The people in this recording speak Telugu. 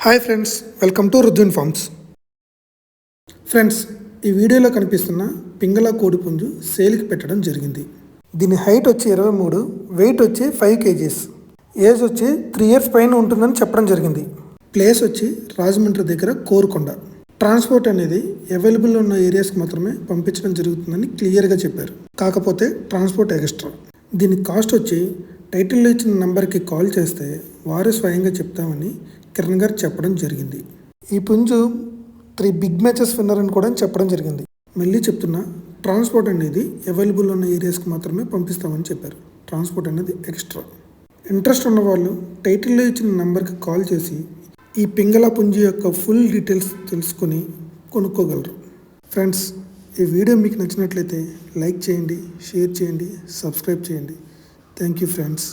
Hi friends, welcome to Rudvin farms. Friends, ఈ వీడియోలో కనిపిస్తున్న పింగళ కోడిపుంజు సేల్కి పెట్టడం జరిగింది. దీని హైట్ వచ్చి 23, వెయిట్ వచ్చి 5 kgs, ఏజ్ వచ్చి 3 years పైన ఉంటుందని చెప్పడం జరిగింది. ప్లేస్ వచ్చి రాజమండ్రి దగ్గర కోరుకొండ. ట్రాన్స్పోర్ట్ అనేది అవైలబుల్ ఉన్న ఏరియాస్కి మాత్రమే పంపించడం జరుగుతుందని క్లియర్గా చెప్పారు. కాకపోతే ట్రాన్స్పోర్ట్ ఎక్స్ట్రా. దీని కాస్ట్ వచ్చి టైటిల్లో ఇచ్చిన నంబర్కి కాల్ చేస్తే వారే స్వయంగా చెప్తామని కిరణ్ గారు చెప్పడం జరిగింది. ఈ పుంజు 3 బిగ్ మ్యాచెస్ విన్నర్ అని కూడా చెప్పడం జరిగింది. మళ్ళీ చెప్తున్నా, ట్రాన్స్పోర్ట్ అనేది అవైలబుల్ ఉన్న ఏరియాస్కి మాత్రమే పంపిస్తామని చెప్పారు. ట్రాన్స్పోర్ట్ అనేది ఎక్స్ట్రా. ఇంట్రెస్ట్ ఉన్న వాళ్ళు టైటిల్లో ఇచ్చిన నంబర్కి కాల్ చేసి ఈ పింగళ పుంజు యొక్క ఫుల్ డీటెయిల్స్ తెలుసుకొని కొనుక్కోగలరు. ఫ్రెండ్స్, ఈ వీడియో మీకు నచ్చినట్లయితే లైక్ చేయండి, షేర్ చేయండి, సబ్స్క్రైబ్ చేయండి. Thank you friends.